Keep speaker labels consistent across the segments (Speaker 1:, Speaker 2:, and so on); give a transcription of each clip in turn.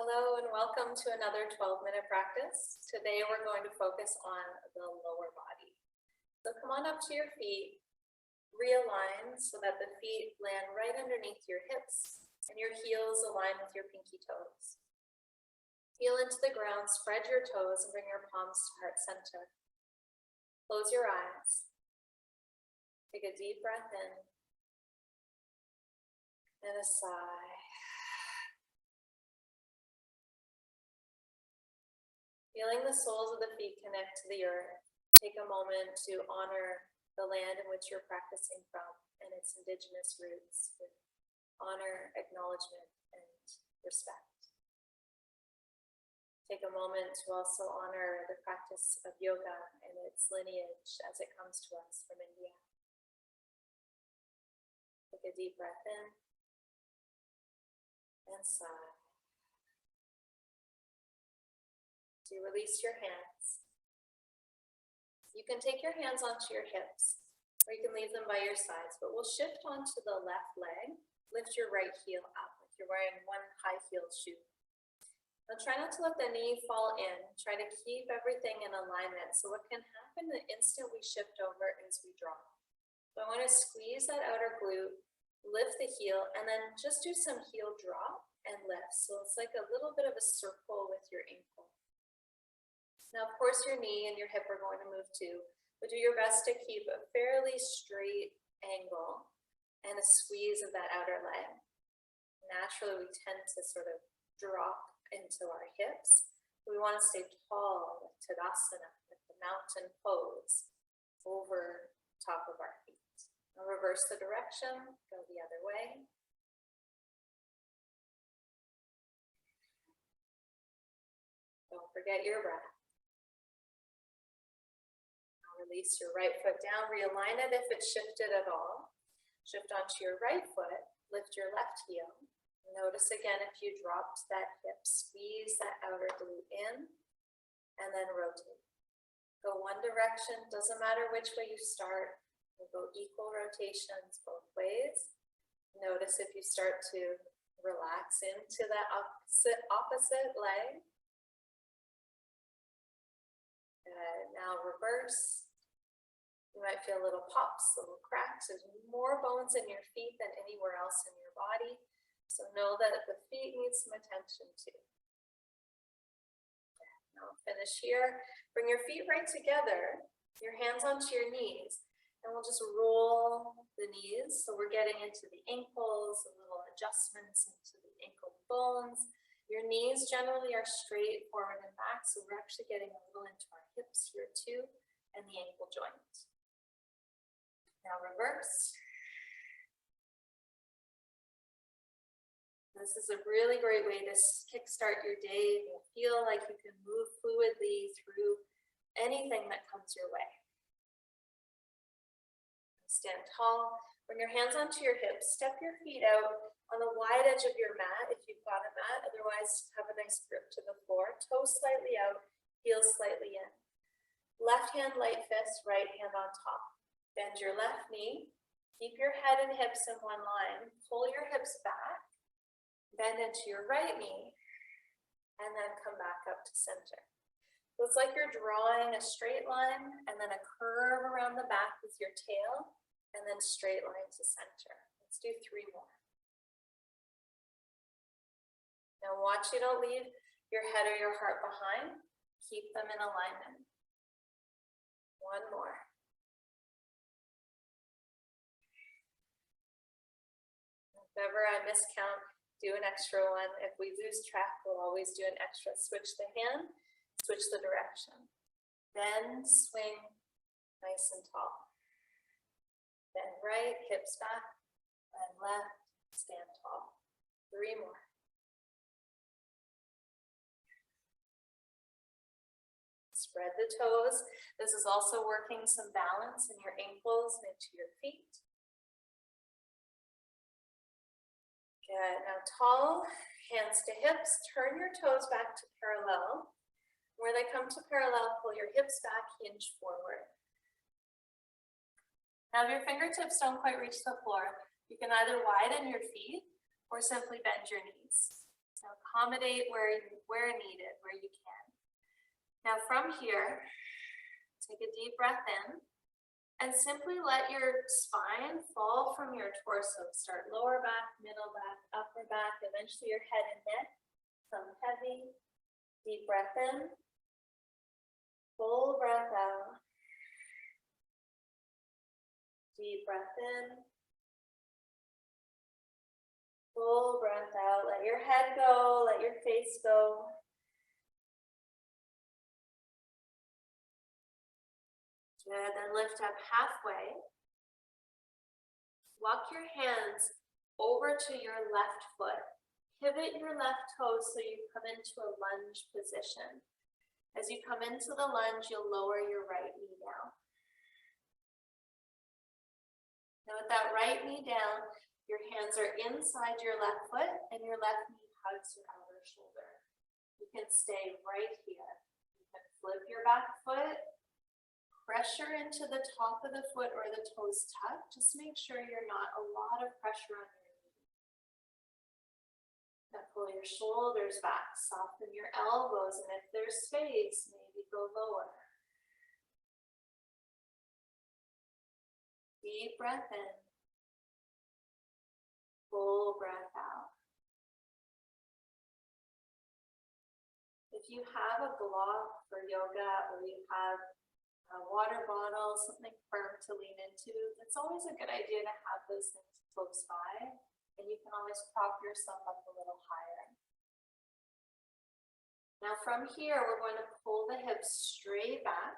Speaker 1: Hello and welcome to another 12-minute practice. Today we're going to focus on the lower body. So come on up to your feet, realign so that the feet land right underneath your hips and your heels align with your pinky toes. Heel into the ground, spread your toes and bring your palms to heart center. Close your eyes. Take a deep breath in and a sigh. Feeling the soles of the feet connect to the earth, take a moment to honor the land in which you're practicing from and its indigenous roots with honor, acknowledgement, and respect. Take a moment to also honor the practice of yoga and its lineage as it comes to us from India. Take a deep breath in and sigh. So you release your hands. You can take your hands onto your hips, or you can leave them by your sides, but we'll shift onto the left leg. Lift your right heel up if you're wearing one high-heeled shoe. Now try not to let the knee fall in. Try to keep everything in alignment. So what can happen the instant we shift over is we drop. So I want to squeeze that outer glute, lift the heel, and then just do some heel drop and lift. So it's like a little bit of a circle with your ankle. Now, of course, your knee and your hip are going to move too, but do your best to keep a fairly straight angle and a squeeze of that outer leg. Naturally, we tend to sort of drop into our hips. We want to stay tall with Tadasana, with the mountain pose over top of our feet. Now reverse the direction, go the other way. Don't forget your breath. Release your right foot down, realign it if it's shifted at all. Shift onto your right foot, lift your left heel. Notice again if you dropped that hip, squeeze that outer glute in, and then rotate. Go one direction, doesn't matter which way you start. We'll go equal rotations both ways. Notice if you start to relax into that opposite leg. Now reverse. You might feel little pops, little cracks. There's more bones in your feet than anywhere else in your body. So know that the feet need some attention too. Now finish here. Bring your feet right together, your hands onto your knees, and we'll just roll the knees. So we're getting into the ankles, a little adjustments into the ankle bones. Your knees generally are straight forward and back, so we're actually getting a little into our hips here too, and the ankle joint. Now reverse. This is a really great way to kickstart your day. You'll feel like you can move fluidly through anything that comes your way. Stand tall, bring your hands onto your hips, step your feet out on the wide edge of your mat if you've got a mat, otherwise have a nice grip to the floor. Toes slightly out, heels slightly in. Left hand light fist, right hand on top. Bend your left knee, keep your head and hips in one line, pull your hips back, bend into your right knee, and then come back up to center. So it's like you're drawing a straight line and then a curve around the back with your tail, and then straight line to center. Let's do 3 more. Now watch you don't leave your head or your heart behind. Keep them in alignment. 1 more. If ever I miscount, do an extra one. If we lose track, we'll always do an extra. Switch the hand, switch the direction. Bend, swing, nice and tall. Bend right, hips back, bend left, stand tall. 3 more. Spread the toes. This is also working some balance in your ankles and into your feet. Good. Now tall, hands to hips. Turn your toes back to parallel. Where they come to parallel, pull your hips back, hinge forward. Now if your fingertips don't quite reach the floor, you can either widen your feet or simply bend your knees. So accommodate where needed, where you can. Now from here, take a deep breath in and simply let your spine fall from your torso. Start lower back, middle back, upper back, eventually your head and neck become heavy. Deep breath in, full breath out. Deep breath in, full breath out. Let your head go, let your face go. Good, then lift up halfway. Walk your hands over to your left foot. Pivot your left toes so you come into a lunge position. As you come into the lunge, you'll lower your right knee down. Now with that right knee down, your hands are inside your left foot and your left knee hugs your outer shoulder. You can stay right here. You can flip your back foot, pressure into the top of the foot or the toes tuck. Just make sure you're not a lot of pressure on your knee. Now pull your shoulders back, soften your elbows, and if there's space, maybe go lower. Deep breath in, full breath out. If you have a block for yoga or you have a water bottle, something firm to lean into, it's always a good idea to have those things close by, and you can always prop yourself up a little higher. Now from here, we're going to pull the hips straight back.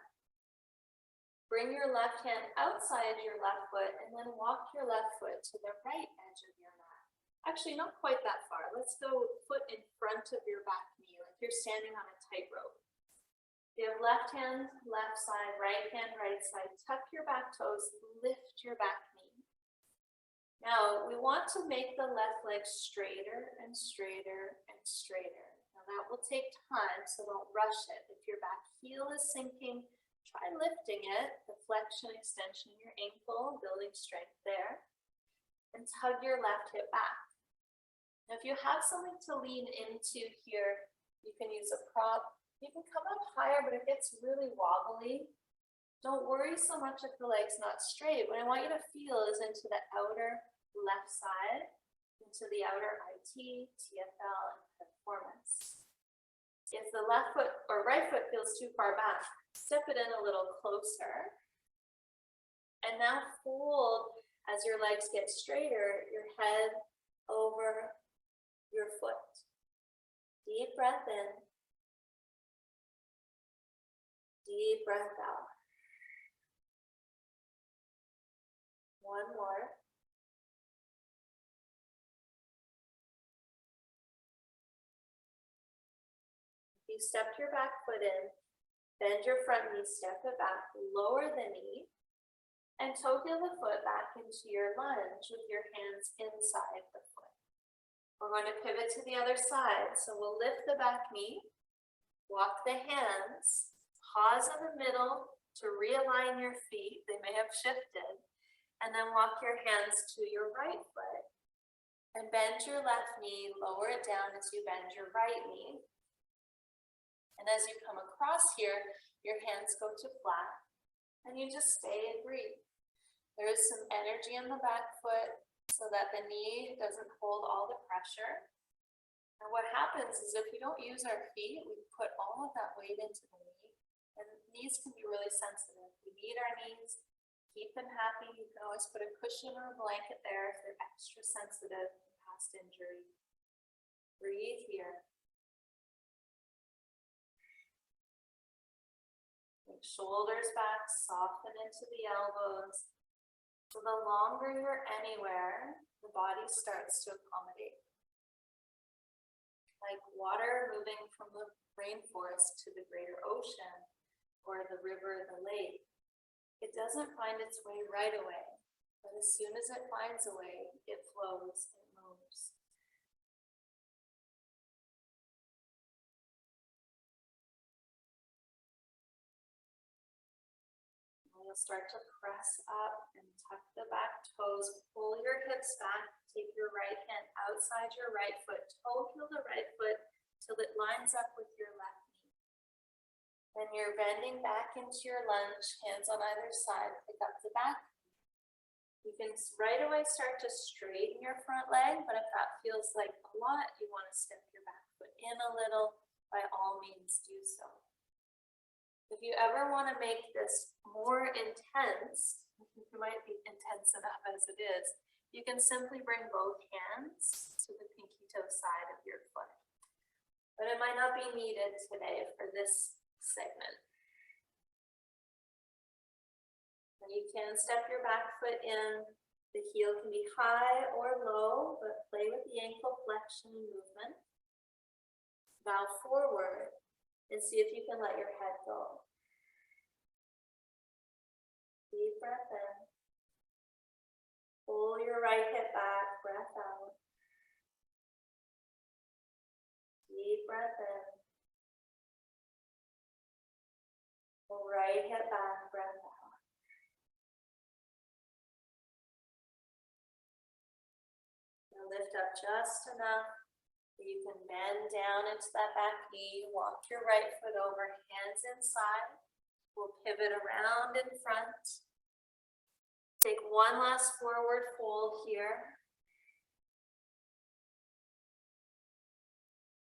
Speaker 1: Bring your left hand outside your left foot and then walk your left foot to the right edge of your mat. Actually, not quite that far. Let's go foot in front of your back knee, like you're standing on a tightrope. You have left hand, left side, right hand, right side. Tuck your back toes, lift your back knee. Now, we want to make the left leg straighter and straighter and straighter. Now, that will take time, so don't rush it. If your back heel is sinking, try lifting it, the flexion, extension, your ankle, building strength there, and tug your left hip back. Now, if you have something to lean into here, you can use a prop. You can come up higher, but it gets really wobbly. Don't worry so much if the leg's not straight. What I want you to feel is into the outer left side, into the outer IT, TFL, and performance. If the left foot or right foot feels too far back, step it in a little closer. And now fold as your legs get straighter, your head over your foot. Deep breath in. Deep breath out. One more. You stepped your back foot in, bend your front knee, step it back, lower the knee, and toe heel the foot back into your lunge with your hands inside the foot. We're going to pivot to the other side, so we'll lift the back knee, walk the hands, pause in the middle to realign your feet, they may have shifted, and then walk your hands to your right foot, and bend your left knee, lower it down as you bend your right knee. And as you come across here, your hands go to flat and you just stay and breathe. There is some energy in the back foot so that the knee doesn't hold all the pressure. And what happens is if we don't use our feet, we put all of that weight into the knee, and knees can be really sensitive. We need our knees, keep them happy. You can always put a cushion or a blanket there if they're extra sensitive from past injury. Breathe here. Shoulders back, soften into the elbows. So the longer you're anywhere, the body starts to accommodate. Like water moving from the rainforest to the greater ocean or the river, the lake. It doesn't find its way right away, but as soon as it finds a way, it flows, it moves. You'll start to press up and tuck the back toes, pull your hips back, take your right hand outside your right foot, toe heel the right foot till it lines up with your left knee. Then you're bending back into your lunge, hands on either side, pick up the back. You can right away start to straighten your front leg, but if that feels like a lot, you want to step your back foot in a little, by all means do so. If you ever want to make this more intense, it might be intense enough as it is, you can simply bring both hands to the pinky toe side of your foot. But it might not be needed today for this segment. And you can step your back foot in. The heel can be high or low, but play with the ankle flexion movement. Bow forward and see if you can let your head go. Deep breath in. Pull your right hip back, breath out. Deep breath in. Pull right hip back, breath out. Now lift up just enough that you can bend down into that back knee. Walk your right foot over, hands inside. We'll pivot around in front. Take one last forward fold here.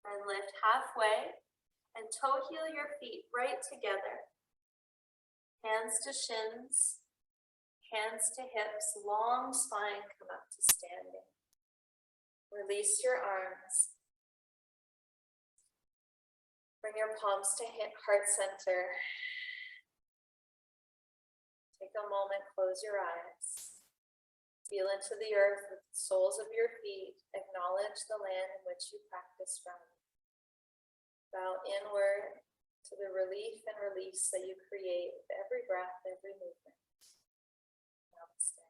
Speaker 1: And lift halfway and toe heel your feet right together. Hands to shins, hands to hips, long spine, come up to standing. Release your arms. Bring your palms to heart center. Take a moment, close your eyes. Feel into the earth with the soles of your feet. Acknowledge the land in which you practice from. Bow inward to the relief and release that you create with every breath, every movement. Namaste.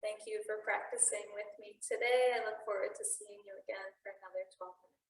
Speaker 1: Thank you for practicing with me today. I look forward to seeing you again for another 12 minutes.